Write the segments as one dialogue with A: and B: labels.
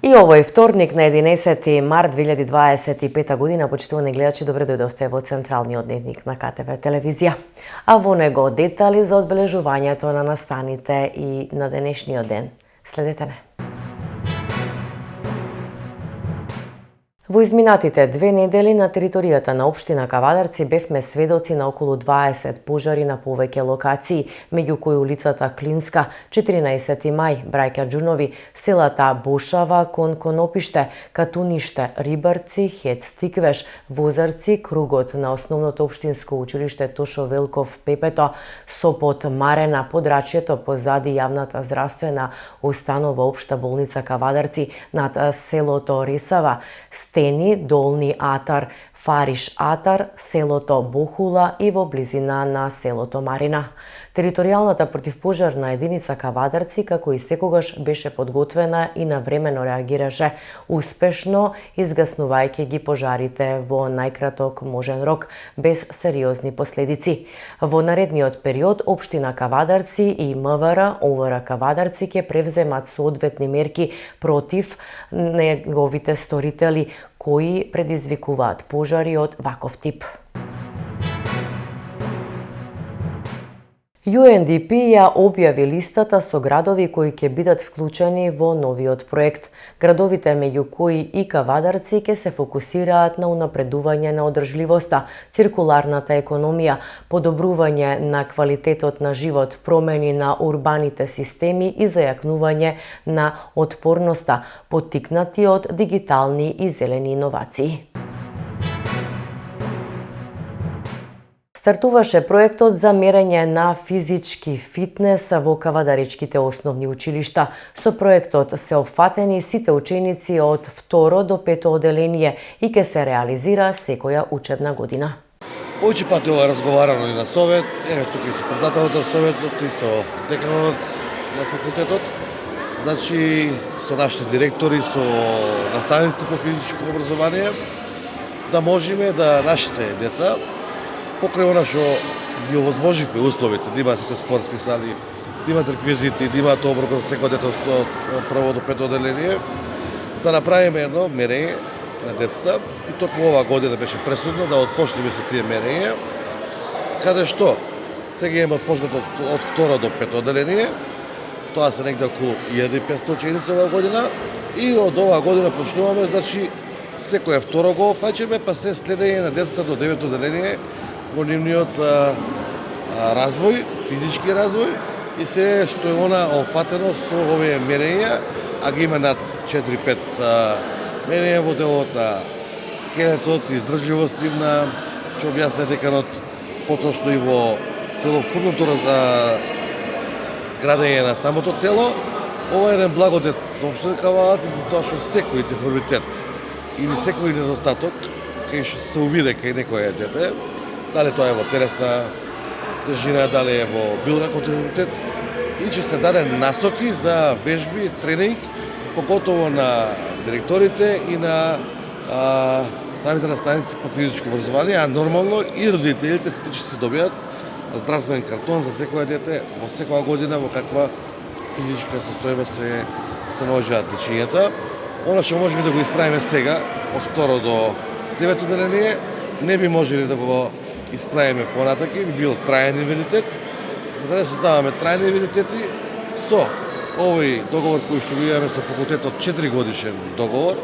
A: И овој вторник на 11 март 2025 година, почитувани гледачи, добре дојдовте во централниот дневник на КТВ телевизија. А во него детали за одбележувањето на настаните и на денешниот ден. Следете не. Во изминатите 2 недели на територијата на општина Кавадарци бевме сведоци на околу 20 пожари на повеќе локации, меѓу кои улицата Клинска, 14 мај, Браќа Џунови, селата Бошава кон Конопиште, Катуниште, Рибарци, Хец Тиквеш, Возарци, кругот на основното општинско училиште Тошо Велков Пепето, Сопот Марена, Подрачјето позади јавната здравствена установа Општа болница Кавадарци, над селото Ресава, Стени, Долни Атар, Фариш Атар, селото Бохула и во близина на селото Марина. Територијалната противпожарна единица Кавадарци, како и секогаш, беше подготвена и навремено реагираше успешно, изгаснувајќи ги пожарите во најкраток можен рок, без сериозни последици. Во наредниот период, општина Кавадарци и МВР, ОВР Кавадарци ќе превземат соодветни мерки против неговите сторители, кои предизвикуваат пожари од ваков тип. UNDP ја објави листата со градови кои ќе бидат вклучени во новиот проект. Градовите меѓу кои и Кавадарци ќе се фокусираат на унапредување на одржливоста, циркуларната економија, подобрување на квалитетот на живот, промени на урбаните системи и зајакнување на отпорноста, поттикнати од дигитални и зелени иновации. Стартуваше проектот за мерење на физички фитнес во кавадаричките основни училишта. Со проектот се опфатени сите ученици од 2 до 5 оделение и ќе се реализира секоја учебна година.
B: Повеќе пати ова разговарано и на совет, тука и со председателот на советот и со деканот на факултетот. Значи, со нашите директори, со наставниците по физичко образование, да можеме да нашите деца покрај она што ги овозможивме условите, да имат сите спортски сали, да имат реквизити, да имат оброк за секој дете од прво до пето оделение, да направиме едно мерење на децата. И токму оваа година беше пресудно да отпочнеме со тие мерења, каде што сега има отпочнато од второ до пето оделение, тоа се негде околу 1500 ученици оваа година, и од оваа година почнуваме, значи секој второ го фаќаме, па се следење на децата до 9 оделение во нивниот развој, физички развој, и се што е она офатено со овие мерења, а ги има над 4-5 мерења во делот на скелетот, издржливост нивна, што објасна деканот, поточно и во целокупното градење на самото тело. Ова е еден благодет за општина Кавадарци, за тоа што секој деформитет или секој недостаток, кај што се увиде кај некој дете, дали тоа е во телесна тежина, дали е во било каков деформитет, и че се даде насоки за вежби, тренинг, покотово на директорите и на самите наставници по физичко образование, а нормално и родителите сите ќе се добијат здравствен картон за секој дете во секоја година во каква физичка состојба се наоѓаат дечињата. Она што можеме да го исправиме сега, од 2 до 9 оделение, не би можели да го исправиме понатаки, би бил траен инвалидитет. За да не создаваме трајни инвалидитети, со овој договор кој што го имаме со факултетот, 4 годишен договор,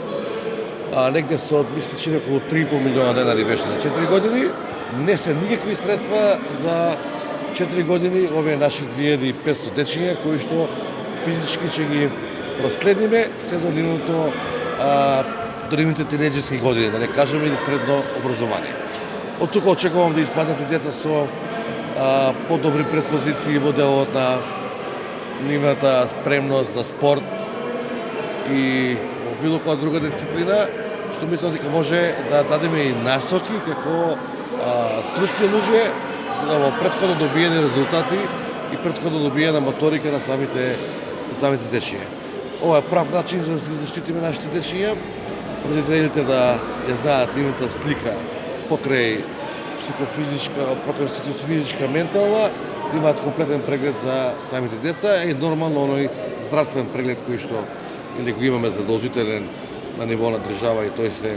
B: негде со, мислечи, околу 3,5 милиона денари беше на 4 години, не се никакви средства за 4 години овие наши 2500 дечиња кои што физички ќе ги проследиме се до нивните тинеџерски години, да не кажеме или средно образование. Од тука очекувам да испаднете деца со подобри предпозиции во делот на нивната спремност за спорт и во било која друга дисциплина, што мислам дека може да дадеме и насоки како стручни луѓе во претходно добиени резултати и претходно добиена моторика на самите дечиња. Ова е прав начин за да се заштитиме нашите дечиња, родителите да ја знаат нивната слика покрај психофизичка, ментална, да имаат комплетен преглед за самите деца и нормално оној здравствен преглед кој што или го имаме задолжителен на ниво на држава и тој се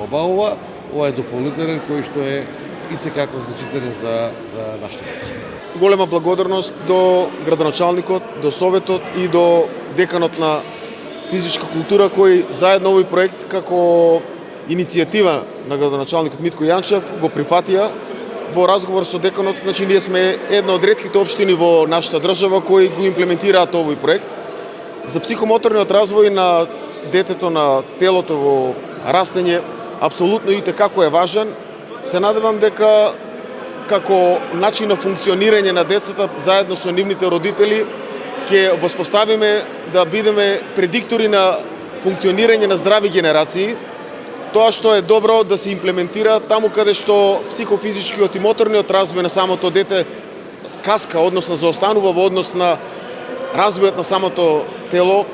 B: обавува, ова е дополнителен кој што е и текако значителен за нашите деца.
C: Голема благодарност до градоначалникот, до советот и до деканот на физичка култура кој заедно овој проект како иницијатива на градоначалникот Митко Јанчев го прифатија во разговор со деканот. Значи ние сме една од ретките општини во нашата држава кои го имплементираат овој проект. За психомоторниот развој на детето, на телото во растење апсолутно и како е важен. Се надевам дека како начин на функционирање на децата заедно со нивните родители ќе воспоставиме да бидеме предиктори на функционирање на здрави генерации. Тоа што е добро да се имплементира таму каде што психофизичкиот и моторниот развој на самото дете каска, односно заостанува во однос на развојот на самото тело,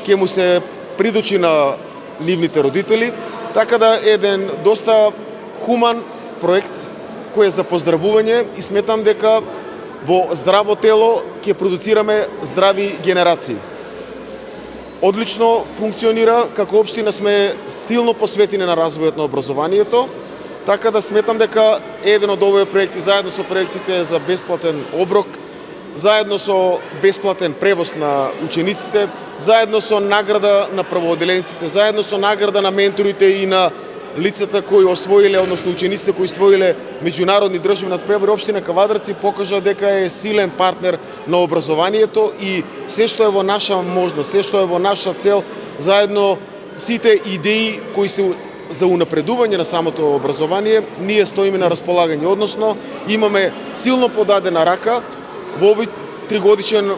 C: ќе му се придучи на нивните родители, така да е еден доста хуман проект кој е за поздравување и сметам дека во здраво тело ќе продуцираме здрави генерации. Одлично функционира, како општина сме стилно посветени на развојот на образованието, така да сметам дека еден од овие проекти, заедно со проектите за бесплатен оброк, заедно со бесплатен превоз на учениците, заедно со награда на правоодделенците, заедно со награда на менторите и на лицата кои освоиле, односно учениците кои освоиле меѓународни државни надпревари, општина Кавадарци покажа дека е силен партнер на образованието и се што е во наша можност, се што е во наша цел, заедно сите идеи кои се за унапредување на самото образование, ние стоиме на располагање, односно имаме силно подадена рака во овој тригодишен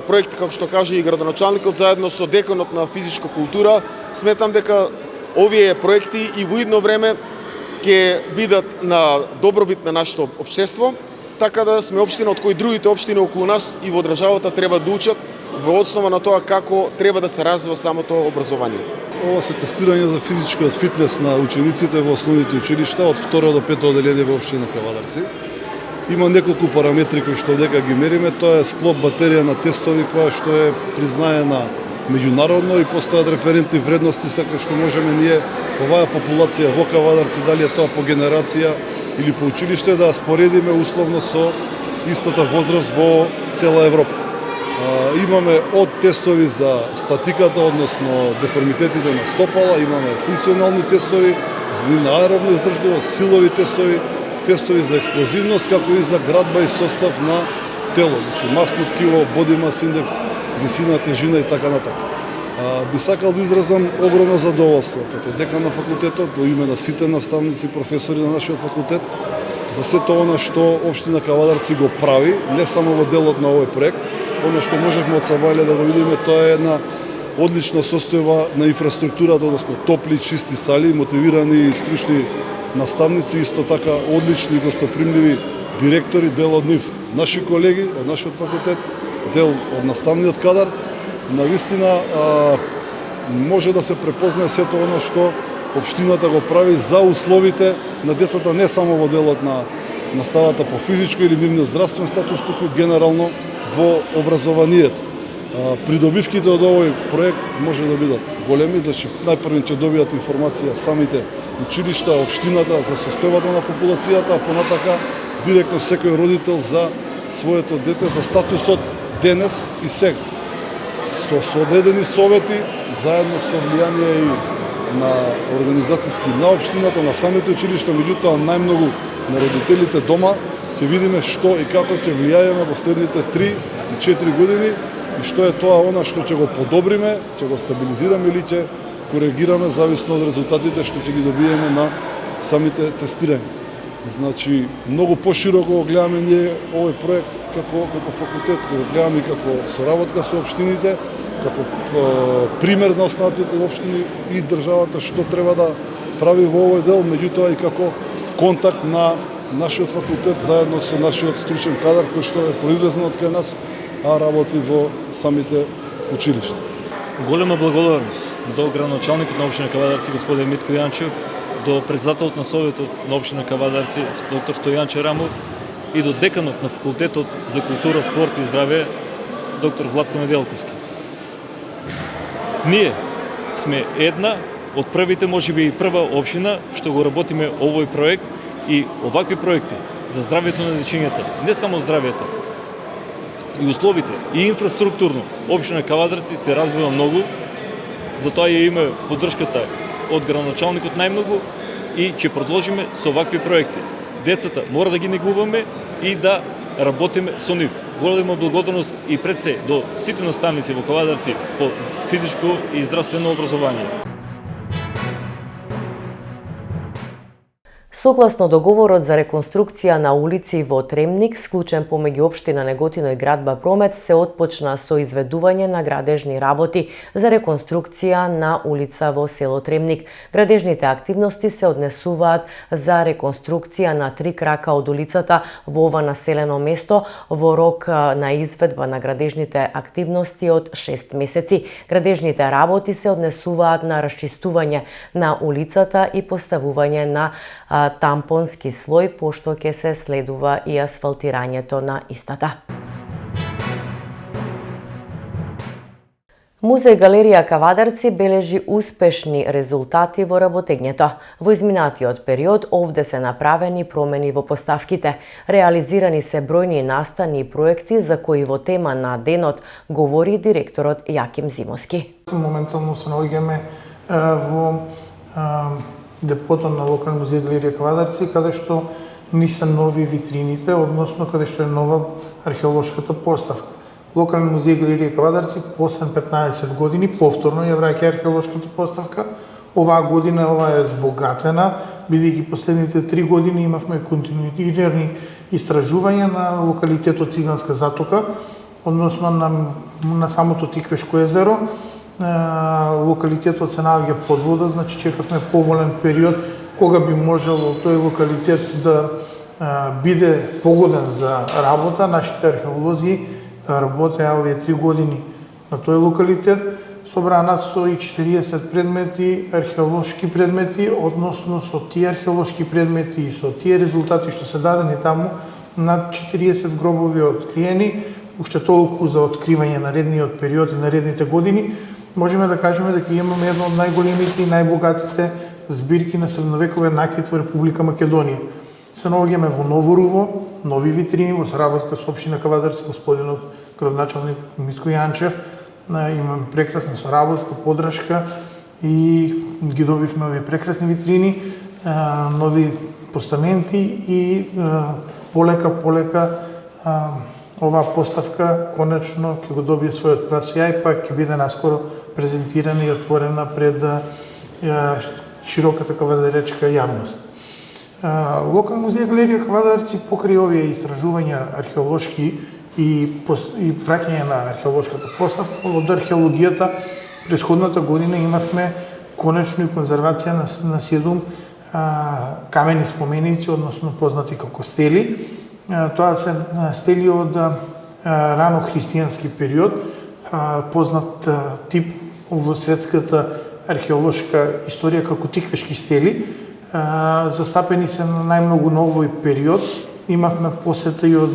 C: проект, како што каже и градоначалникот, заедно со деканот на физичка култура. Сметам дека овие проекти и во идно време ќе бидат на добробит на нашето општество, така да сме општина од кои другите општини околу нас и во државата треба да учат во основа на тоа како треба да се развива самото образование.
D: Ова се тестирање за физичкиот фитнес на учениците во основните училишта од 2 до 5 одделение во општина Кавадарци. Има неколку параметри кои што дека ги мериме, тоа е склоп батерија на тестови која што е признаена меѓународно и постојат референтни вредности сака што можеме ние оваа популација во Кавадарци, дали е тоа по генерација или по училиште, да споредиме условно со истата возраст во цела Европа. Имаме од тестови за статиката, односно деформитетите на стопала, имаме функционални тестови за нивна аеробна издржливост, силови тестови, тестови за експлозивност, како и за градба и состав на тело, значи масно ткиво, body mass index, висина, тежина и така натака. Би сакал да изразам огромно задоволство како декан на факултетот, во име на сите наставници и професори на нашиот факултет, за сето она што општина Кавадарци го прави, не само во делот на овој проект. Оно што можевме од Сабајле да го видиме, тоа е една одлична состојба на инфраструктурата, односно топли, чисти сали, мотивирани и стручни наставници, исто така одлични гостопримливи директори, дел од нив наши колеги од нашиот факултет, дел од наставниот кадар. Навистина може да се препознае сето она што општината го прави за условите на децата, не само во делот на наставата по физичко или нивниот здравствен статус, туку генерално во образованието. Придобивките од овој проект може да бидат големи, значи најпрво ќе добијат информација самите училишта, општината за состојбата на популацијата, а понатака директно секој родител за своето дете, за статусот денес и сега. Со одредени совети, заедно со влијание и на организацијски на општината, на самите училишта, меѓутоа најмногу на родителите дома, ќе видиме што и како ќе влијаеме во следните 3 и 4 години и што е тоа она што ќе го подобриме, ќе го стабилизираме или ќе коригираме зависно од резултатите што ќе ги добиеме на самите тестирања. Значи, многу пошироко го гледаме ние овој проект како факултет, го гледаме и како соработка со општините, како пример на останатите општини и државата што треба да прави во овој дел, меѓутоа и како контакт на нашиот факултет заедно со нашиот стручен кадар кој што е произлезен од кај нас, а работи во самите училишта.
E: Голема благодарност до градоначалникот на општина Кавадарци господин Митко Јанчев, до председателот на советот на општина Кавадарци доктор Стојан Черамов и до деканот на факултетот за култура, спорт и здраве доктор Владко Неделковски. Ние сме една од првите, можеби и прва општина што го работиме овој проект и овакви проекти за здравјето на дечињата, не само здравјето, и условите, и инфраструктурно, општина Кавадарци се развива многу, затоа ја има поддршката од градоначалникот најмногу и ќе продолжиме со овакви проекти. Децата мора да ги негуваме и да работиме со нив. Голема благодарност и пред се до сите наставници во Кавадарци по физичко и здравствено образование.
A: Согласно договорот за реконструкција на улици во Тремник, склучен помеѓу општина Неготино и градба Промет, се отпочна со изведување на градежни работи за реконструкција на улица во село Тремник. Градежните активности се однесуваат за реконструкција на 3 крака од улицата во ова населено место во рок на изведба на градежните активности од 6 месеци. Градежните работи се однесуваат на расчистување на улицата и поставување на тампонски слој, пошто ќе се следува и асфалтирањето на истата. Музеј Галерија Кавадарци бележи успешни резултати во работењето. Во изминатиот период овде се направени промени во поставките. Реализирани се бројни настани и проекти за кои во тема на денот говори директорот Јаким Зимовски.
F: Моментално се наоѓаме во депото на Локален музеј Галерија Кавадарци, каде што ни се нови витрините, односно каде што е нова археолошката поставка. Локален музеј Галерија Кавадарци после 15 години повторно ја враќа археолошката поставка. Оваа година ова е збогатена, бидејќи последните 3 години имавме континуирани истражувања на локалитетот Циганска затока, односно на самото Тиквешко езеро. Локалитетот се наоѓа под вода, значи чекавме поволен период кога би можело тој локалитет да биде погоден за работа. Нашите археолози работеа овие 3 години на тој локалитет, собраа над 140 предмети, археолошки предмети, односно со тие археолошки предмети и со тие резултати што се дадени таму, над 40 гробови откриени, уште толку за откривање наредниот период и наредните години. Можеме да кажеме дека имаме една од најголемите и најбогатите збирки на средновековен накит во Република Македонија. Се наоѓаме во Ново Руво, нови витрини во соработка со општина Кавадарци, господинот градоначалник Митко Јанчев. Имаме прекрасна соработка, поддршка и ги добивме овие прекрасни витрини, нови постаменти и полека оваа поставка конечно ќе го добие својот прасјај, па ќе биде наскоро презентирана и отворена пред широката кавадаречка јавност. Локален музеј Галерија Кавадарци покрај овие истражувања археолошки и враќање на археолошката поставка од археологијата, претходната година имавме конечно и конзервација на 7 камени споменици, односно познати како стели. Тоа се стели од рано христијански период, познат тип во светската археолошка историја како тиквешки стели. Застапени се на најмногу на овој период. Имавме посета и од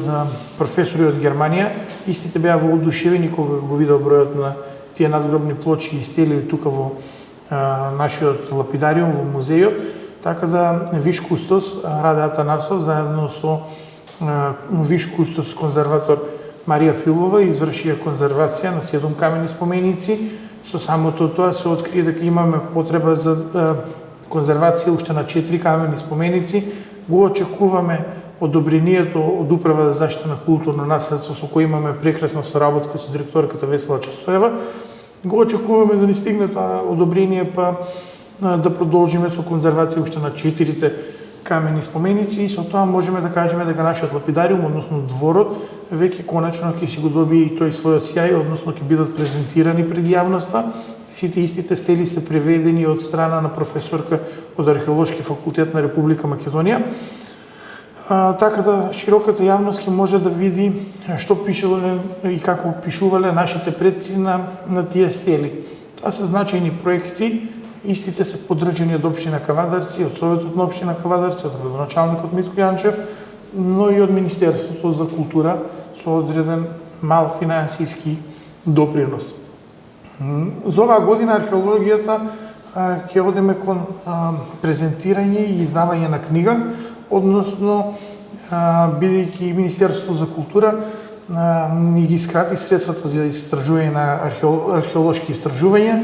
F: професори од Германија. Истите беа воодушевени кога го видеа бројот на тие надгробни плочи и стели тука во нашиот лапидариум во музејот. Така да виш кустос Раде Атанасов заедно со виш кустос конзерватор Марија Филова извршија конзервација на 7 камени споменици. Со самото тоа се открие дека имаме потреба за конзервација уште на 4 камени споменици. Го очекуваме одобрението од Управа за заштита на културно наследство, со кој имаме прекрасна соработка со директорката Весела Честоева. Го очекуваме да ни стигне тоа одобрение, па да продолжиме со конзервација уште на 4 камени споменици и со тоа можеме да кажеме дека нашиот лапидариум, односно дворот, веќе конечно ќе си го добие и тој својот сјај, односно ќе бидат презентирани пред јавноста. Сите истите стели се преведени од страна на професорка од Археолошки факултет на Република Македонија. Така да широката јавност ќе може да види што пишеле и како пишувале нашите предци на тие стели. Тоа се значајни проекти. Истите се поддржани од општина Кавадарци, од Советот на општина Кавадарци, од градоначалникот Митко Јанчев, но и од Министерството за култура со одреден мал финансиски допринос. За оваа година археологијата ќе одиме кон презентирање и издавање на книга, односно бидејќи Министерството за култура ни ги скрати средствата за истражување на археолошки истражувања,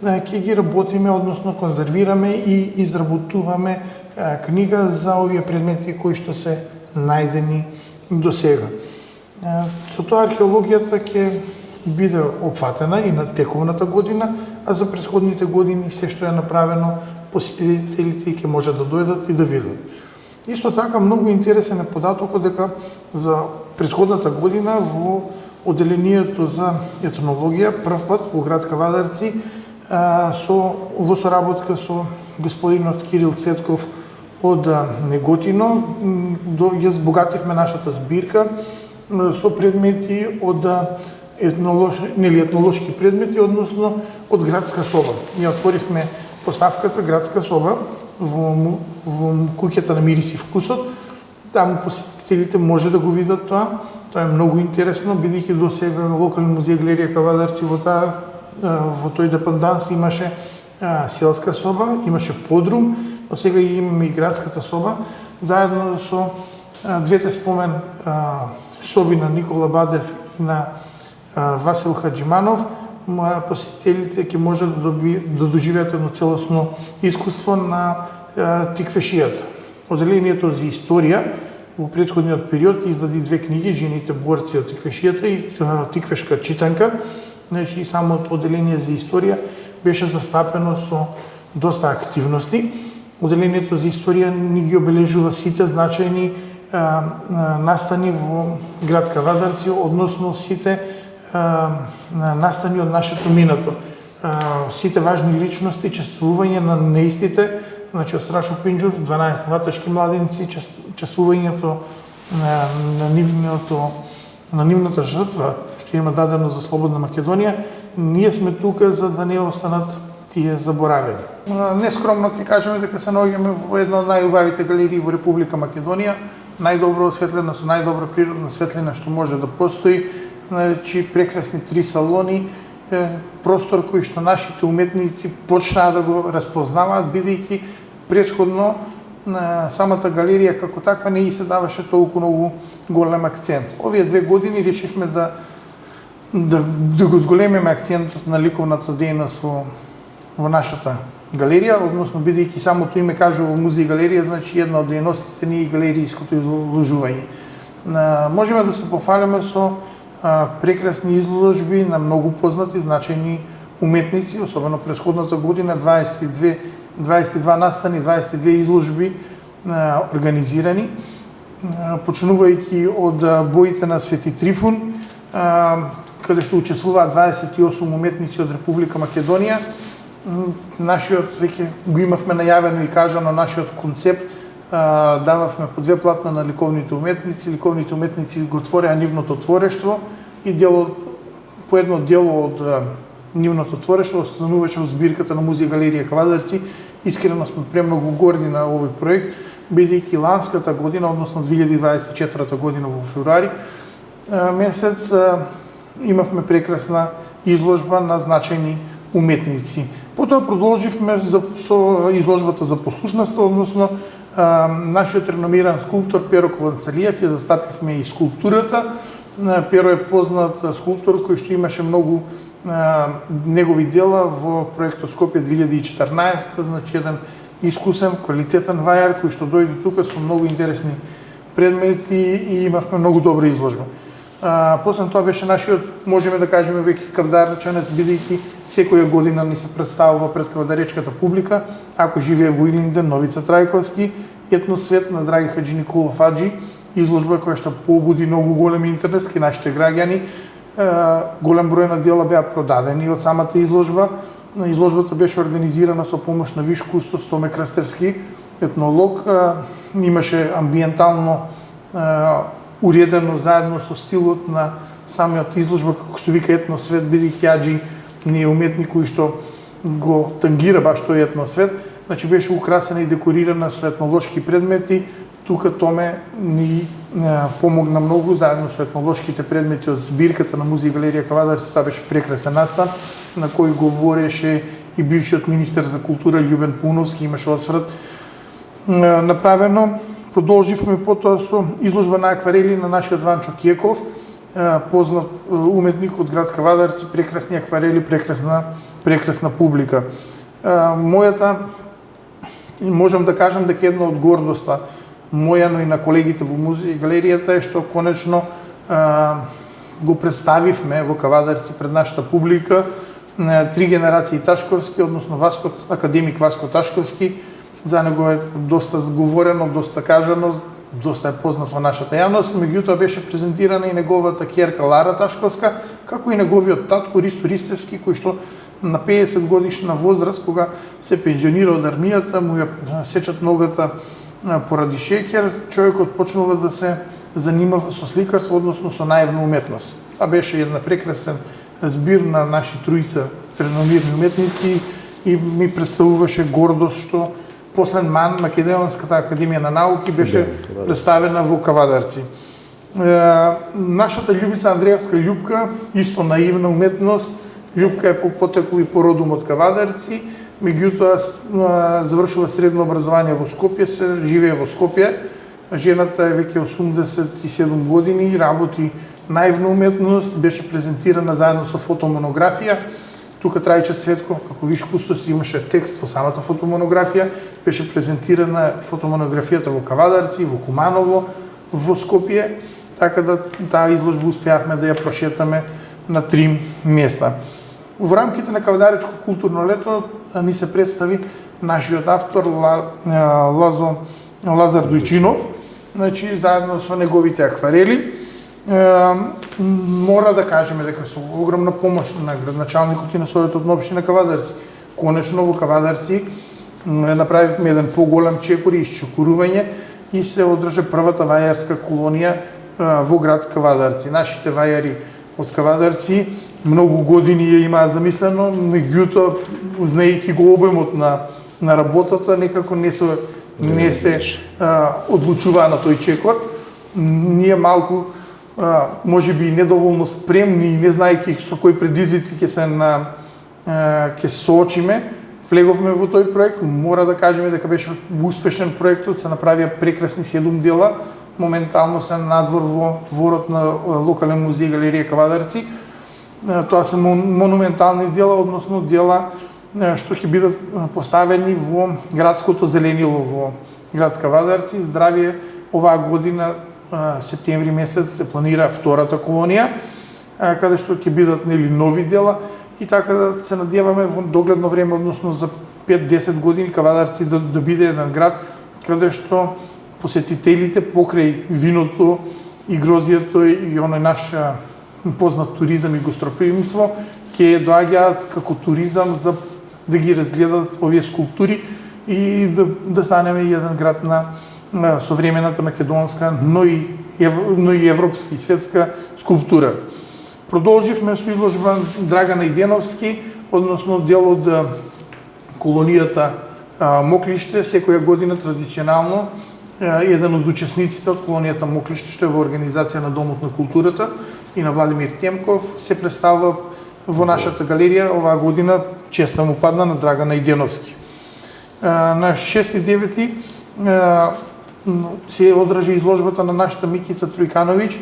F: ќе ги работиме, односно конзервираме и изработуваме книга за овие предмети кои што се најдени до сега. Со тоа археологијата ќе биде опфатена и на тековната година, а за претходните години се што е направено, посетителите ќе може да дојдат и да видат. Исто така, многу интересен е податокот дека за претходната година во одделението за етнологија прв пат во град Кавадарци во соработка со господинот Кирил Цетков од Неготино ја збогативме нашата збирка со предмети од етнолошки предмети, односно од градска соба. Ние отворивме поставката градска соба во куќата на мирис и вкусот. Таму посетителите може да го видат тоа. Тоа е многу интересно, бидејќи до сега локален музеј галерија Кавадарци во тој депанданс имаше селска соба, имаше подрум, но сега имаме и градската соба, заедно со двете спомен соби на Никола Бадев и на Васил Хаджиманов. Посетителите ќе може да доживеат едно целосно искуство на тиквешијата. Одделението за историја во претходниот период издади две книги, Жените борци од тиквешијата и Тиквешка читанка. Значи, самото одделение за историја беше застапено со доста активности. Одделението за историја ни ги обележува сите значајни настани во град Кавадарци, односно сите настани од нашето минато. Сите важни личности, чествување на неистите, значи од Страшо Пинџур, 12 ваташки младенци, чествувањето на нивната жртва, што има дадено за слободна Македонија, ние сме тука за да не останат тие заборавени. Нескромно ќе кажеме дека се наоѓаме во една од најубавите галерии во Република Македонија, најдобро осветлена со најдобра природна светлина што може да постои, значи прекрасни 3 салони, простор кој што нашите уметници почнаа да го разпознаваат, бидејќи претходно самата галерија како таква не и се даваше толку многу голем акцент. Овие 2 години решивме да го зголемиме акцентот на ликовната дејност во нашата галерија, односно бидејќи самото име кажува музеј галерија, значи една од дејностите ни е галеријското изложување. Можеме да се пофалиме со прекрасни изложби на многу познати значајни уметници, особено претходната година 22 настани, 22 изложби организирани, почнувајќи од боите на Свети Трифун, каде што учествуваат 28 уметници од Република Македонија. Нашиот, веќе го имавме најавено и кажано, нашиот концепт, дававме по 2 платна на ликовните уметници. Ликовните уметници го твореа нивното творештво и по едно дело од нивното творештво остануваше во збирката на музеј галерија Кавадарци. Искрено сме премногу горди на овој проект, бидејќи ланската година, односно 2024 година во февруари месец, имавме прекрасна изложба на значајни уметници. Потоа продолживме со изложбата за послушноста, односно нашиот реномиран скулптор Перо Кованцалиев ја застапивме и скулптурата. Перо е познат скулптор кој што имаше многу негови дела во проектот Скопје 2014, значи еден искусен, квалитетен вајар кој што дојде тука со многу интересни предмети и имавме многу добра изложба. После тоа беше нашиот, можеме да кажеме, веќе кавдарчанец, бидејќи секоја година ни се представува пред кавдаречката публика, ако живее во Илинден, Новица Трајковски, етносвет на драги Хаджи Никола Фаджи, изложба која што побуди многу голем интерес кај нашите граѓани. Голем број на дела беа продадени од самата изложба. Изложбата беше организирана со помош на виш кустос Томе Крастерски, етнолог. Имаше амбиентално уредено заедно со стилот на самиот изложба, како што вика етносвет, бидејќи Аџи не е уметник кој што го тангира баш тој етносвет, значи беше украсена и декорирана со етнолошки предмети. Тука Томе ни помогна многу заедно со етнолошките предмети од збирката на Музеј галерија Кавадарци. Тоа беше прекрасен настан на кој говореше и бившиот министер за култура Љубен Пуновски, имаше осврт направено. Продолживме потоа со изложба на акварели на нашиот Ванчо Кјеков, познат уметник од град Кавадарци, прекрасни акварели, прекрасна публика. Мојата, можам да кажам дека една од гордоста моја, но и на колегите во музеј галеријата е што конечно го представивме во Кавадарци пред нашата публика три генерации Ташковски, односно академик Васко Ташковски. За него е доста зговорено, доста кажано, доста е познат во нашата јавност, меѓутоа беше презентирана и неговата ќерка Лара Ташковска, како и неговиот татко Ристо Ристевски, кој што на 50 годишна возраст, кога се пензионира од армијата, му ја сечат ногата поради шеќер, човекот почнува да се занимава со сликарство, односно со наивна уметност. Тоа беше една прекрасен збир на наши тројца реномирани уметници и ми представуваше гордост што послен МАН, Македонската академија на науки, беше представена во Кавадарци. Нашата Љубица Андреевска Љупка, исто наивна уметност. Љупка е по потекло и по родум од Кавадарци, меѓутоа завршила средно образование во Скопје, се живее во Скопје. Жената е веќе 87 години, работи наивна уметност, беше презентирана заедно со фотомонографија. Тука Трајче Цветков, како виш кустос, имаше текст во самата фотомонографија, беше презентирана фотомонографијата во Кавадарци, во Куманово, во Скопје, така да таа изложба успеавме да ја прошетаме на 3 места. Во рамките на Кавадаречко културно лето ни се представи нашиот автор Лазар Дојчинов, значи заедно со неговите акварели. Мора да кажеме дека со огромна помош на градоначалникот и на Советот на општина Кавадарци, конечно во Кавадарци направивме еден поголем чекор и исчекорување и се одржа првата вајарска колонија во град Кавадарци. Нашите вајари од Кавадарци многу години ја имаа замислено, меѓутоа, знаејќи го обемот на работата, некако не се одлучуваа на тој чекор. Ние малку може би недоволно спремни и не знаејќи со кои предизвици ќе се соочиме, влеговме во тој проект. Мора да кажеме дека беше успешен проектот, се направија прекрасни 7 дела, моментално се надвор во дворот на локален музеј галерија Кавадарци. Тоа се монументални дела, односно дела што ќе бидат поставени во градското зеленило во град Кавадарци. Здравје, оваа година септември месец се планира втората колонија, каде што ќе бидат нови дела и така да се надеваме во догледно време, односно за 5-10 години Кавадарци да биде еден град каде што посетителите покрај виното и грозието и оној наш познат туризам и гостопримство ќе доаѓаат како туризам за да ги разгледат овие скулптури и да станеме еден град на современата македонска, но и европска и светска скулптура. Продолживме со изложба Драгана Иденовски, односно дел од колонијата Моклиште. Секоја година традиционално еден од учесниците од колонијата Моклиште, што е во организација на Домот на културата и на Владимир Темков, се представува во нашата галерија. Оваа година честа му падна на Драгана Иденовски. На 6-9 се одржа изложбата на нашата Микица Тројкановиќ,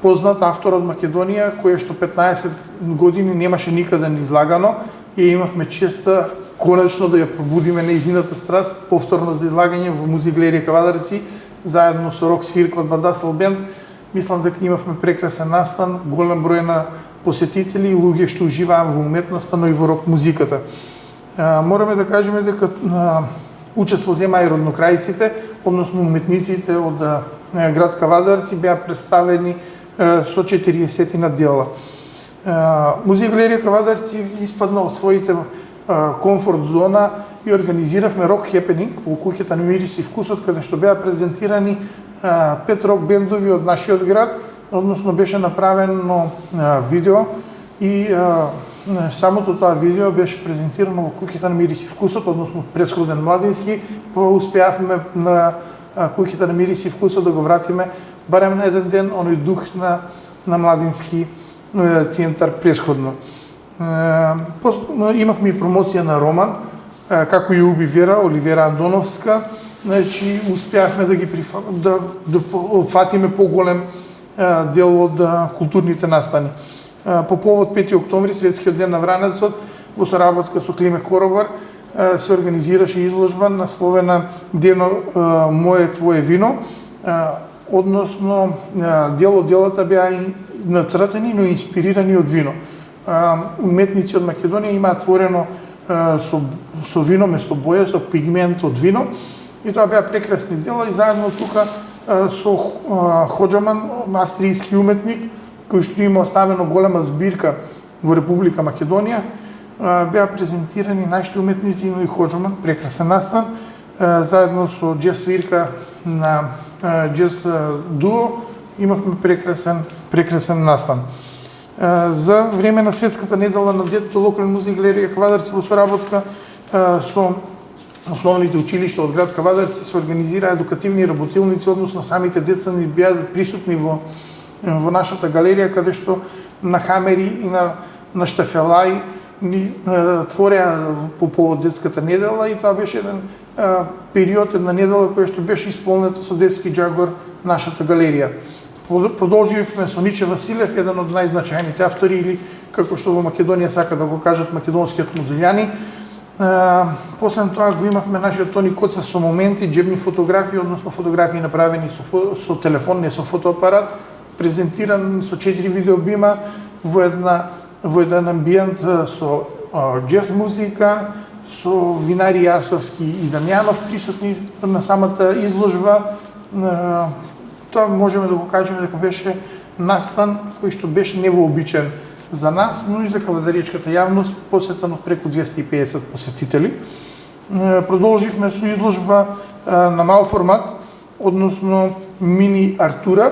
F: познат автор од Македонија, која што 15 години немаше никаде ни излагано и имавме честа конечно да ја пробудиме нејзината страст повторно за излагање во Музеј галерија Кавадарци заедно со рок свирка од Бадасал бенд. Мислам дека имавме прекрасен настан, голем број на посетители и луѓе што уживаа во уметноста, но и во рок музиката. Мораме да кажеме дека учество земаа и роднокрајците, односно уметниците од град Кавадарци беа представени со 40 дела. Музеј галерија Кавадарци испадна од своите комфорт зона и организиравме рок хепенинг во куќата на Мирис и вкусот, каде што беа презентирани 5 рок бендови од нашиот град, односно беше направено видео и самото тоа видео беше презентирано во куќата на Мирис и вкусот, односно Пресходен Младински. Успеавме на куќата на мирис и вкусот да го вратиме барем на еден ден оној дух на младински центар претходно. Имавме и промоција на роман, како и Оливера Андоновска, значи успеавме да ги да опфатиме поголем дел од културните настани. По повод 5 октомври, светскиот ден на вранецот, во соработка со Климе Коробар се организираше изложба насловена Дено моје твое вино, односно дел од делата беа нацртани, но инспирирани од вино. Уметници од Македонија имаат творено со вино, место боја, со пигмент од вино, и тоа беа прекрасни дела и заедно тука со Хоџаман, австријски уметник, кој што има оставено голема збирка во Република Македонија, беа презентирани нашите уметници, но и Хоџаман, прекрасен настан, заедно со джез свирка на джез дуо, имавме прекрасен настан. За време на светската недела на детето локална музика галерија Кавадарци во соработка со основните училишта од град Кавадарци се организираа едукативни работилници, односно самите деца ни беа присутни во нашата галерија, каде што на хамери и на штафелаи ни твореа по повод детската недела, и тоа беше еден период, една недела која што беше исполнета со детски џагор нашата галерија. Продолживме со Ниче Василев, еден од најзначајните автори, или како што во Македонија сака да го кажат македонскиот Модилјани. После тоа го имавме нашиот Тони Коца со моменти, џебни фотографии, односно фотографии направени со телефон, не со фотоапарат, презентиран со 4 видеобима во еден амбиент со джез музика, со винари Јарсовски и Дамјанов присутни на самата изложба. Тоа можеме да го кажеме дека беше настан кој што беше невообичен за нас, но и за кавадаречката јавност, посетен од преку 250 посетители. Продолживме со изложба на мал формат, односно мини Артура,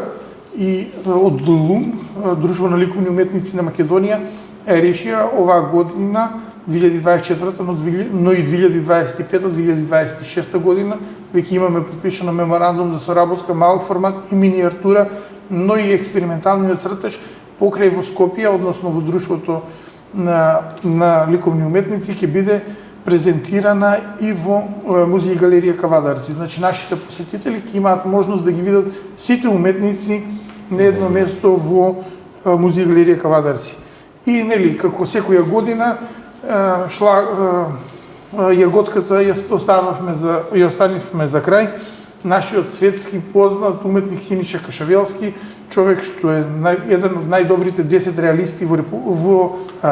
F: и од ДЛУМ, Друштво на ликовни уметници на Македонија, решија оваа година, 2024, но и 2025-2026 година, веќе имаме подпишано меморандум за соработка мал формат и мини Артура, но и експерименталниот цртеж покрај во Скопје, односно во Друштвото на ликовни уметници, ќе биде презентирана и во музеј галерија Кавадарци. Значи, нашите посетители ќе имаат можност да ги видат сите уметници на едно место во музеј галерија Кавадарци. И, нели, како секоја година, јаготката ја оставивме за крај. Нашиот светски познат уметник Синиша Кашавелски, човек што е еден од најдобрите 10 реалисти во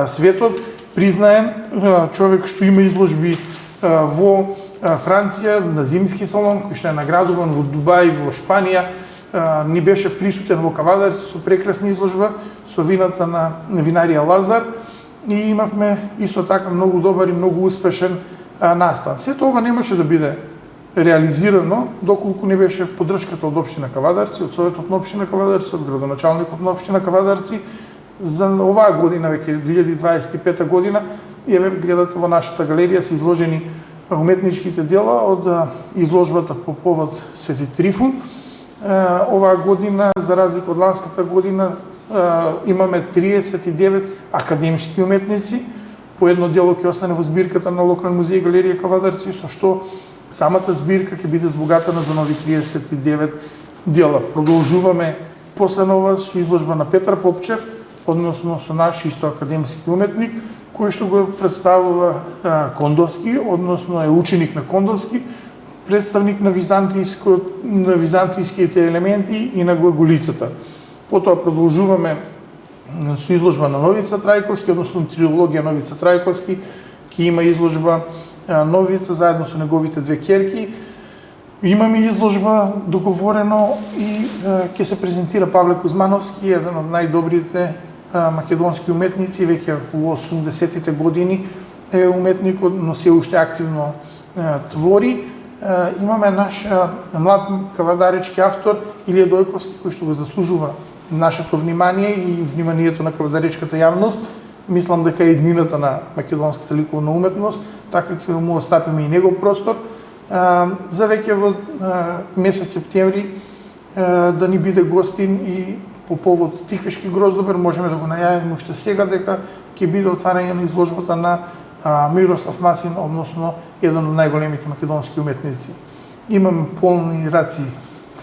F: светот, признаен, човек што има изложби во Франција, на Зимски салон, кој што е наградуван во Дубај, во Шпанија, ни беше присутен во Кавадарци со прекрасна изложба, со вината на винарија Лазар, и имавме исто така многу добар и многу успешен настан. Сето ова немаше да биде реализирано доколку не беше поддршката од општина Кавадарци, од Советот на општина Кавадарци, од градоначалникот на општина Кавадарци. За оваа година, веќе 2025 година, и гледате во нашата галерија се изложени уметничките дела од изложбата по повод Свети Трифун. Оваа година, за разлика од ланската година, имаме 39 академски уметници. По едно дело ќе остане во збирката на локален музеј галерија Кавадарци, со што самата збирка ќе биде збогатена за нови 39 дела. Продолжуваме после нова со изложба на Петар Попчев, односно со наш исто академски уметник, кој што го представува Кондовски, односно е ученик на Кондовски, представник на византиските елементи и на глаголицата. Потоа продолжуваме со изложба на Новица Трајковски, односно трилогија Новица Трајковски, ќе има изложба Новица заедно со неговите две ќерки. Имаме изложба договорено и ќе се презентира Павле Кузмановски, еден од најдобрите македонски уметници, веќе во 80-тите години е уметникот, но се уште активно твори. Имаме наш млад кавадаречки автор Илија Дојковски, кој што го заслужува нашето внимание и вниманието на кавадаречката јавност. Мислам дека е еднината на македонската ликовна уметност, така ќе му остапиме и негов простор. за веќе во месец септември да ни биде гостин и по повод Тиквишки гроздобер можеме да го најавиме уште сега дека ќе биде отварање на изложбата на Мирослав Масин, односно еден од најголемите македонски уметници. Имаме полни раци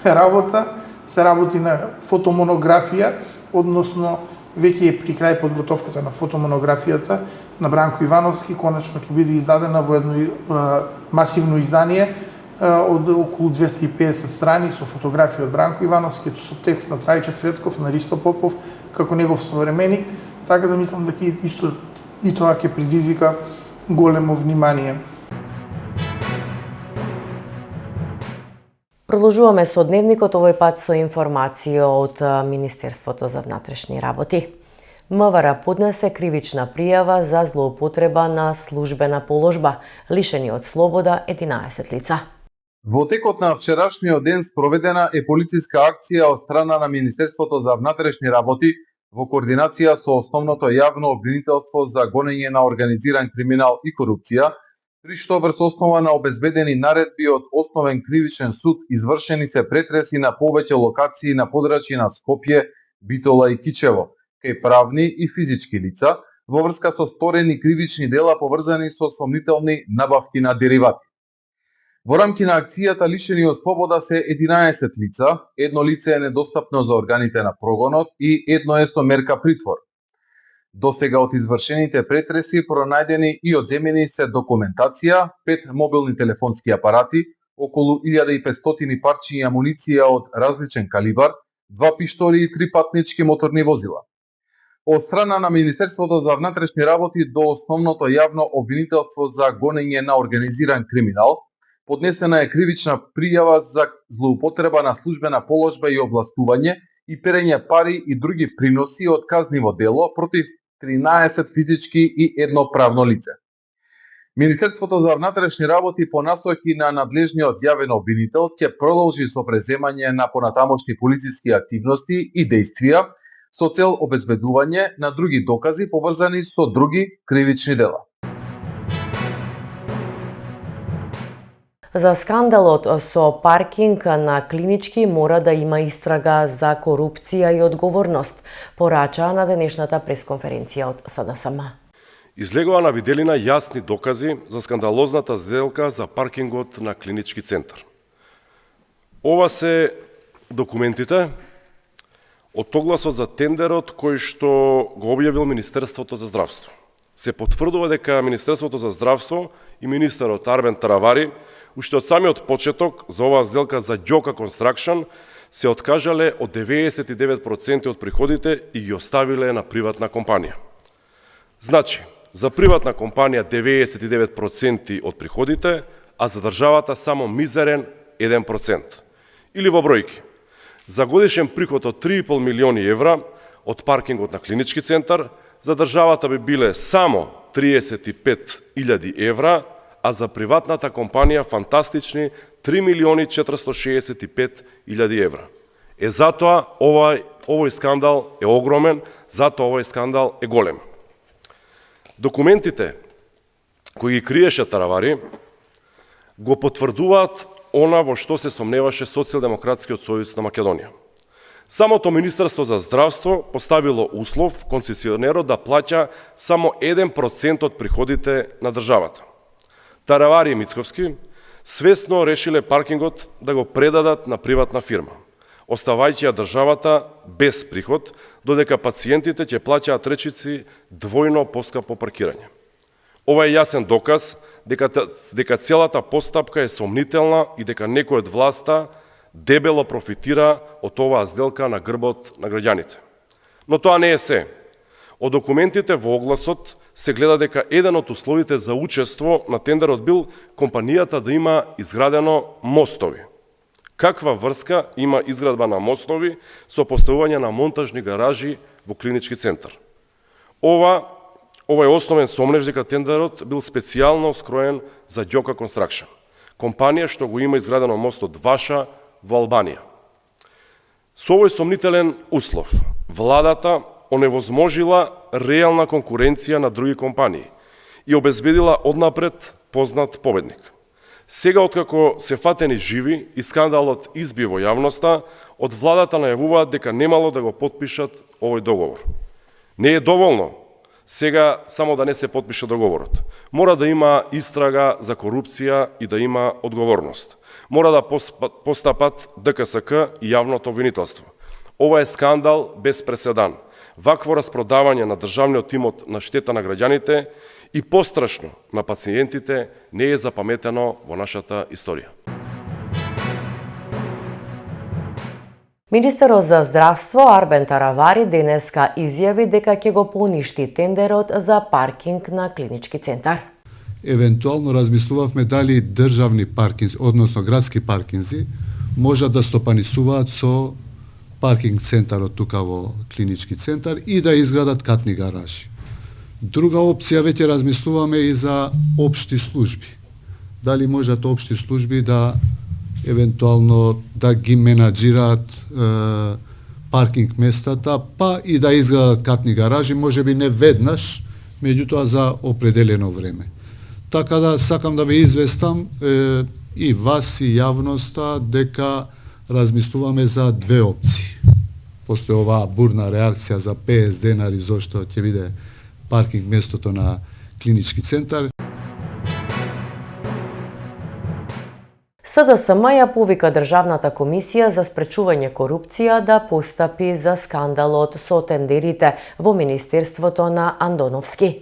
F: работа, се работи на фотомонографија, односно веќе е при крај подготовката на фотомонографијата на Бранко Ивановски, конечно ќе биде издадена во едно масивно издание од околу 250 страни со фотографии од Бранко Ивановски, со текст на Трајче Цветков, на Ристо Попов, како негов современик, така да мислам дека исто и тоа ќе предизвика големо внимание.
A: Продолжуваме со дневникот, овој пат со информација од Министерството за внатрешни работи. МВР поднесе кривична пријава за злоупотреба на службена положба, лишени од слобода 11 лица.
G: Во текот на вчерашниот ден спроведена е полициска акција од страна на Министерството за внатрешни работи во координација со Основното јавно обвинителство за гонење на организиран криминал и корупција, при што врз основа на обезбедени наредби од Основен кривичен суд извршени се претреси на повеќе локации на подрачје на Скопје, Битола и Кичево, кај правни и физички лица, во врска со сторени кривични дела поврзани со сомнителни набавки на деривати. Во рамки на акцијата лишени од слобода се 11 лица, едно лице е недостапно за органите на прогонот и едно е со мерка притвор. Досега од извршените претреси пронајдени и одземени се документација, 5 мобилни телефонски апарати, околу 1500 парчиња амуниција од различен калибар, 2 пиштоли и 3 патнички моторни возила. Од страна на Министерството за внатрешни работи до Основното јавно обвинителство за гонење на организиран криминал, поднесена е кривична пријава за злоупотреба на службена положба и областување и перење пари и други приноси од казниво дело против 13 физички и едно правно лице. Министерството за внатрешни работи по насоки на надлежниот јавен обвинител ќе продолжи со преземање на понатамошни полициски активности и дејствија со цел обезбедување на други докази поврзани со други кривични дела.
A: За скандалот со паркинг на Клинички мора да има истрага за корупција и одговорност, порачаа на денешната пресконференција од СДСМ.
H: Излегува на виделина јасни докази за скандалозната сделка за паркингот на Клинички центар. Ова се документите од огласот за тендерот кој што го објавил Министерството за здравство. Се потврдува дека Министерството за здравство и министерот Арбен Таравари уште од самиот почеток за оваа сделка за Ѓока Construction се откажале од 99% од приходите и ги оставиле на приватна компанија. Значи, за приватна компанија 99% од приходите, а за државата само мизерен 1%. Или во бројки, за годишен приход од 3,5 милиони евра од паркингот на Клинички центар, за државата би биле само 35.000 евра, а за приватната компанија фантастични 3.465.000 евра. Затоа овој скандал е огромен, затоа овој скандал е голем. Документите кои ги криеше Таравари го потврдуваат она во што се сомневаше Социјалдемократскиот сојуз на Македонија. Самото Министерство за здравство поставило услов концесионерот да плаќа само 1% од приходите на државата. Таравари и Мицковски свесно решиле паркингот да го предадат на приватна фирма, оставајќи ја државата без приход, додека пациентите ќе плаќаат речици двојно поскапо паркирање. Ова е јасен доказ дека целата постапка е сомнителна и дека некој од власта дебело профитира од оваа сделка на грбот на граѓаните. Но тоа не е се. Од документите во огласот се гледа дека еден од условите за учество на тендерот бил компанијата да има изградено мостови. Каква врска има изградба на мостови со поставување на монтажни гаражи во Клинички центар? Ова е основен сомнеж дека тендерот бил специјално скроен за Ѓока Construction, компанија што го има изградено мостот Ваша во Албанија. Со овој сомнителен услов, владата оневозможила реална конкуренција на други компании и обезбедила однапред познат победник. Сега, откако се фатени живи и скандалот изби во јавноста, од владата најавуваат дека немало да го потпишат овој договор. Не е доволно сега само да не се потпише договорот. Мора да има истрага за корупција и да има одговорност. Мора да постапат ДКСК и јавното обвинителство. Ова е скандал без преседан. Вакво распродавање на државниот имот на штета на граѓаните и пострашно на пациентите не е запаметено во нашата историја.
A: Министерот за здравство Арбен Таравари денеска изјави дека ќе го поништи тендерот за паркинг на клинички центар.
I: Евентуално размислувавме дали државни паркинзи, односно градски паркинзи, можат да стопанисуваат со паркинг центарот тука во клинички центар и да изградат катни гаражи. Друга опција веќе размислуваме и за општи служби. Дали можат општи служби да евентуално да ги менаџираат паркинг местата, па и да изградат катни гаражи, можеби не веднаш, меѓутоа за определено време. Така да сакам да ве известам и вас и јавноста дека размислуваме за две опции. После оваа бурна реакција за 50 денари зошто ќе биде паркинг местото на клинички центар.
A: СДСМ ја повика Државната комисија за спречување корупција да постапи за скандалот со тендерите во Министерството на Андоновски.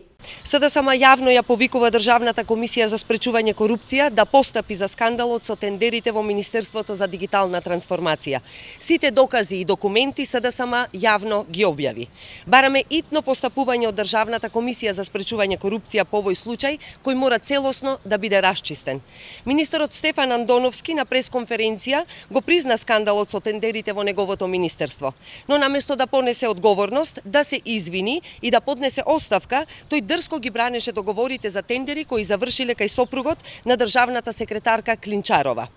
J: СДСМ јавно ја повикува Државната комисија за спречување корупција да постапи за скандалот со тендерите во Министерството за дигитална трансформација. Сите докази и документи СДСМ јавно ги објави. Бараме итно постапување од Државната комисија за спречување корупција по овој случај, кој мора целосно да биде расчистен. Министерот Стефан Андоновски на пресконференција го призна скандалот со тендерите во неговото министерство, но наместо да понесе одговорност, да се извини и да поднесе оставка, тој дрско ги бранеше договорите за тендери кои завршиле кај сопругот на државната секретарка Клинчарова.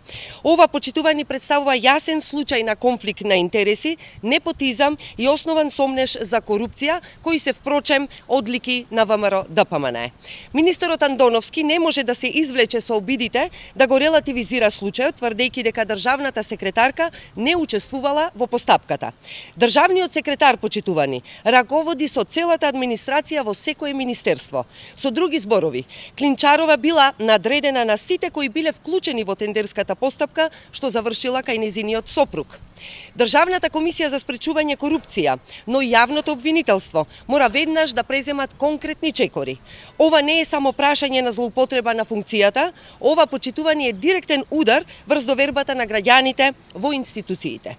J: Ова, почитувани, представува јасен случај на конфликт на интереси, непотизам и основан сомнеж за корупција, кои се впрочем одлики на ВМРО ДПМН. Министерот Андоновски не може да се извлече со обидите да го релативизира случајот, тврдејќи дека државната секретарка не учествувала во постапката. Државниот секретар, почитувани, раководи со целата администрација во секое министерство. Со други зборови, Клинчарова била надредена на сите кои биле вклучени во тендерската постапка, што завршила кај незиниот сопруг. Државната комисија за спречување корупција, но и јавното обвинителство мора веднаш да преземат конкретни чекори. Ова не е само прашање на злоупотреба на функцијата, ова, почитувани, е директен удар врз довербата на граѓаните во институциите.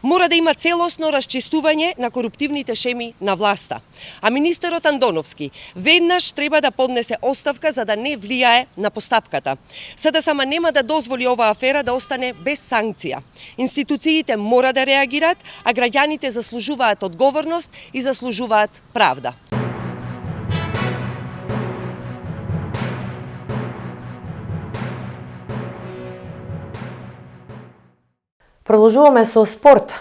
J: Мора да има целосно расчистување на коруптивните шеми на власта. А министерот Андоновски веднаш треба да поднесе оставка за да не влијае на постапката. СДСМ нема да дозволи оваа афера да остане без санкција. Институциите мора да реагираат, а граѓаните заслужуваат одговорност и заслужуваат правда.
A: Продолжуваме со спорт.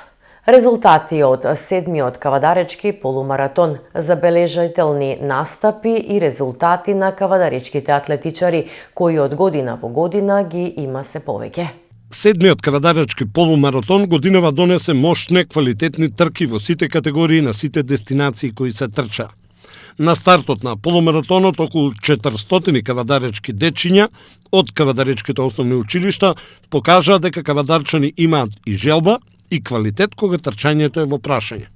A: Резултати од 7-миот кавадаречки полумаратон, забележителни настапи и резултати на кавадаречките атлетичари, кои од година во година ги има се повеќе.
K: 7-миот кавадаречки полумаратон годинава донесе мощни, квалитетни трки во сите категории на сите дестинации кои се трча. На стартот на полумаратонот околу 400 кавадаречки дечиња од кавадаречките основни училишта покажаа дека кавадарчани имаат и желба и квалитет кога трчањето е во прашање.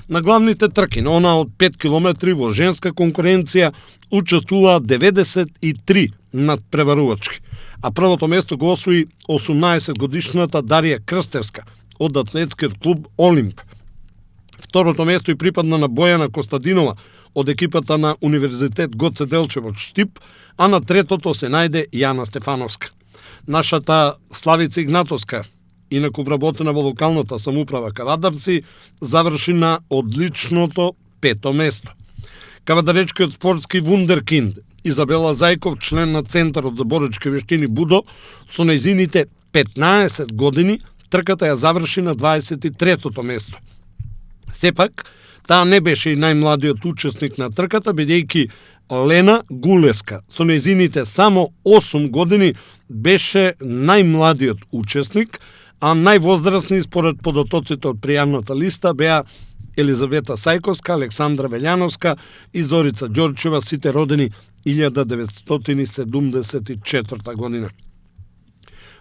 K: На главните трки на она од 5 километри во женска конкуренција учествуваа 93 надпреварувачки, а првото место го освои 18 годишната Дарија Крстевска од атлетскиот клуб Олимп. Второто место и припадна на Бојана Костадинова од екипата на Универзитет Гоце Делчев од Штип, а на третото се најде Јана Стефановска. Нашата Славица Игнатовска, инаку вработена во локалната самоуправа Кавадарци, заврши на одличното 5-то место. Кавадаречкиот спортски вундеркинд Изабела Зајков, член на Центарот за боречки вештини Будо, со нејзините 15 години, трката ја заврши на 23-тото место. Сепак, Таа не беше и најмладиот учесник на трката, бидејќи Лена Гулеска со нејзините само 8 години беше најмладиот учесник, а највозрастни според подотоците од пријавната листа беа Елизавета Сајковска, Александра Велјановска и Зорица Ѓорчева, сите родени 1974 година.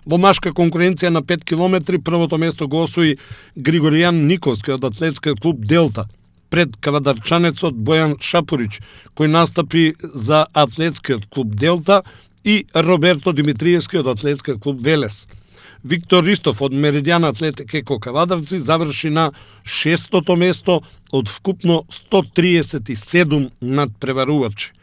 K: Во машка конкуренција на 5 километри првото место го освои Григоријан Никовски од атлетскиот клуб Делта, пред кавадарчанецот Бојан Шапурич, кој настапи за атлетскиот клуб Делта, и Роберто Димитриевски од атлетскиот клуб Велес. Виктор Ристов од Меридијан Атлетик Еко Кавадарци заврши на 6-то место од вкупно 137 надпреварувачи.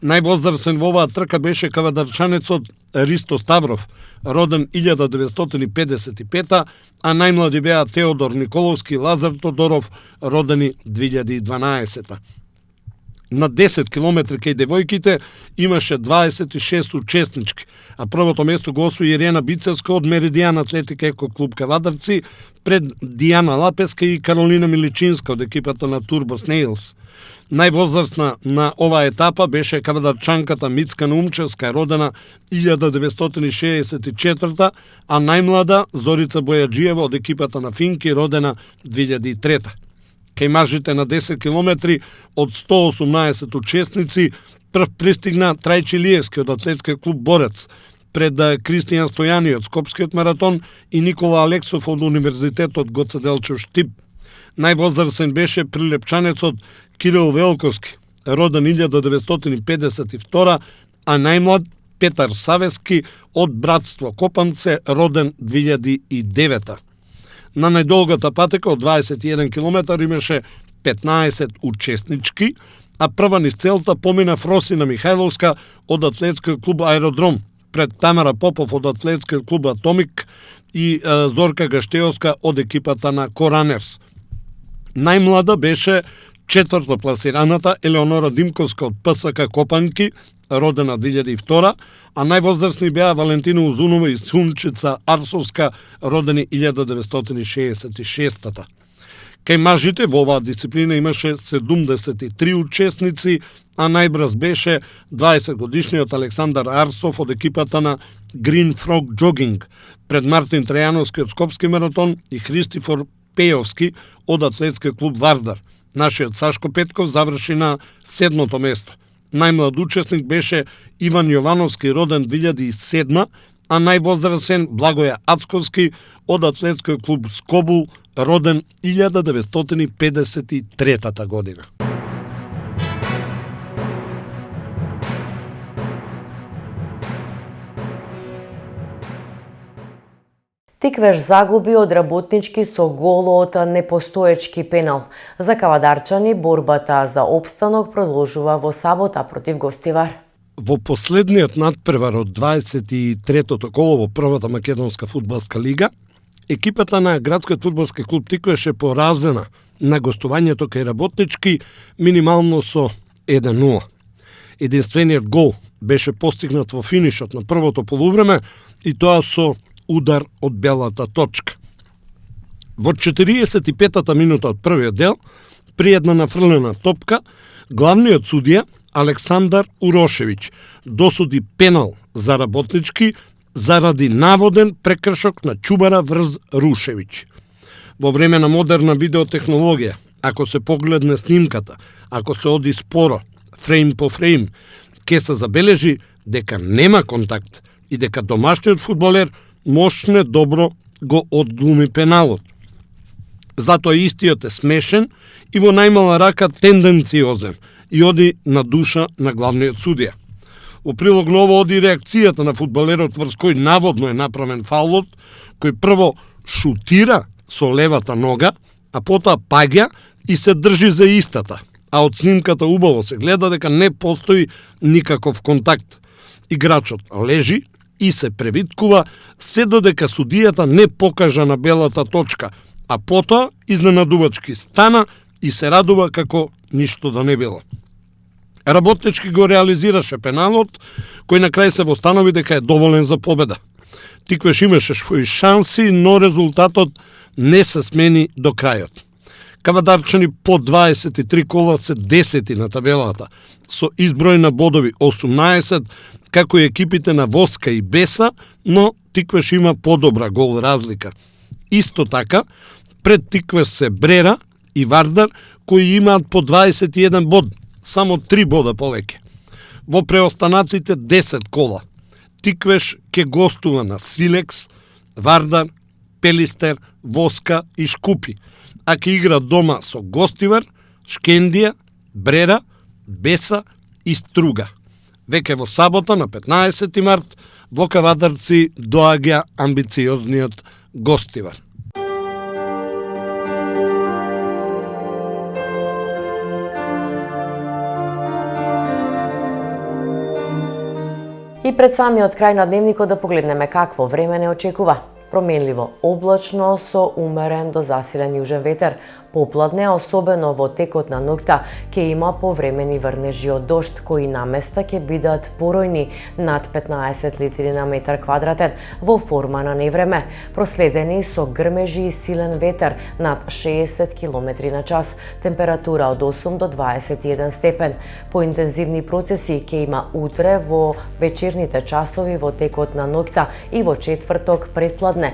K: Највозрасен во оваа трка беше кавадарчанецот Ристо Ставров, роден 1955, а најмлади беа Теодор Николовски и Лазар Тодоров, родени 2012. На 10 километри кај девојките имаше 26 учеснички, а првото место го освои Ирена Бицевска од Меридијан Атлетик Еко клуб Кавадарци пред Дијана Лапеска и Каролина Миличинска од екипата на Турбо Снейлс. Највозрастна на оваа етапа беше кавадарчанката Мицка Наумчевска, родена 1964, а најмлада Зорица Бојаджиева од екипата на Финки, родена 2003. Кај мажите на 10 километри од 118 учесници прв пристигна Трајчи Лиевски од атлетскиот клуб Борец, пред Кристијан Стојани од Скопскиот маратон и Никола Алексов од Универзитетот Гоце Делчев Штип. Највозрасен беше прилепчанецот Кирил Велковски, роден 1952, а најмлад Петар Савески од Братство Копанце, роден 2009. На најдолгата патека од 21 км имаше 15 учеснички, а прва низ целта помина Фросина Михајловска од атлетскиот клуб Аеродром, пред Тамара Попов од атлетскиот клуб Атомик и Зорка Гаштеовска од екипата на Коранерс. Најмлада беше четврто пласираната Елеонора Димковска од ПСК Копанки, родена 2002, а највозрастни беа Валентина Узунова и Сунчица Арсовска, родени 1966. Кај мажите во оваа дисциплина имаше 73 учесници, а најбрз беше 20 годишниот Александар Арсов од екипата на Green Frog Jogging, пред Мартин Трајановски од Скопски маратон и Христифор Пејовски од атлетскиот клуб Вардар. Нашиот Сашко Петков заврши на 7-то место. Најмлад учесник беше Иван Јовановски, роден 2007, а највозрасен Благоја Ацковски од атлетскиот клуб Скобул, роден 1953 година.
A: Тиквеш загуби од работнички со голо од непостоечки пенал. За кавадарчани борбата за опстанок продолжува во сабота против Гостивар.
K: Во последниот надпревар од 23-тото коло во првата македонска фудбалска лига, екипата на градскиот фудбалски клуб Тиквеш е поразена на гостувањето кај работнички минимално со 1-0. Единствениот гол беше постигнат во финишот на првото полувреме и тоа со удар од белата точка. Во 45-та минута од првиот дел, при една нафрлена топка, главниот судија Александар Урошевиќ досуди пенал за работнички заради наводен прекршок на чубара врз Рушевиќ. Во време на модерна видеотехнологија, ако се погледне снимката, ако се оди споро, фрейм по фрейм, ќе се забележи дека нема контакт и дека домашниот фудбалер мощне добро го одглуми пеналот. Затоа истиот е смешен и во најмала рака тенденциозен и оди на душа на главниот судија. Во прилог на ово оди реакцијата на фудбалерот врз кој наводно е направен фаулот, кој прво шутира со левата нога, а потоа паѓа и се држи за истата, а од снимката убаво се гледа дека не постои никаков контакт. Играчот лежи и се превиткува се додека судијата не покажа на белата точка, а потоа изненадувачки стана и се радува како ништо да не било. Работнички го реализираше пеналот, кој на крај се востанови дека е доволен за победа. Тиквеш имаше своји шанси, но резултатот не се смени до крајот. Кавадарчани по 23 кола се 10 на табелата, со изброј на бодови 18, како и екипите на Воска и Беса, но Тиквеш има подобра гол разлика. Исто така, пред Тиквеш се Брера и Вардар, кои имаат по 21 бод, само 3 бода повеќе. Во преостанатите 10 кола, Тиквеш ќе гостува на Силекс, Вардар, Пелистер, Воска и Шкупи, а ќе игра дома со Гостивар, Шкендија, Брера, Беса и Струга. Веќе во сабота на 15 март во Кавадарци доаѓа амбициозниот Гостивар.
A: И пред самиот крај на дневникот да погледнеме какво време не очекува. Променливо облачно со умерен до засилен јужен ветер. Попладне, особено во текот на ноќта, ќе има повремени врнежи од дожд, кои на места ќе бидат поројни над 15 литри на метар квадратен во форма на невреме, проследени со грмежи и силен ветер над 60 км на час, температура од 8 до 21 степен. Поинтензивни процеси ќе има утре во вечерните часови во текот на ноќта и во четврток предпладне.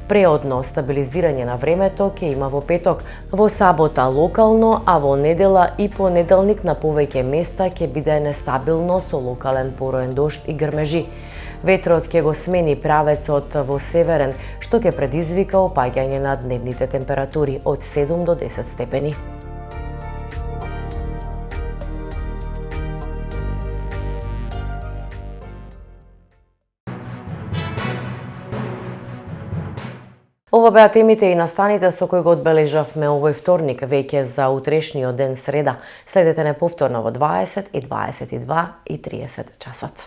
A: Преодно стабилизирање на времето ќе има во петок, во сабота локално, а во недела и понеделник на повеќе места ќе биде нестабилно со локален пороен дожд и грмежи. Ветрот ќе го смени правецот во северен, што ќе предизвика опаѓање на дневните температури од 7 до 10 степени. Ова беа темите и настаните со кои го одбележавме овој вторник, веќе за утрешниот ден среда. Следете не повторно во 20 и 22 и 30 часот.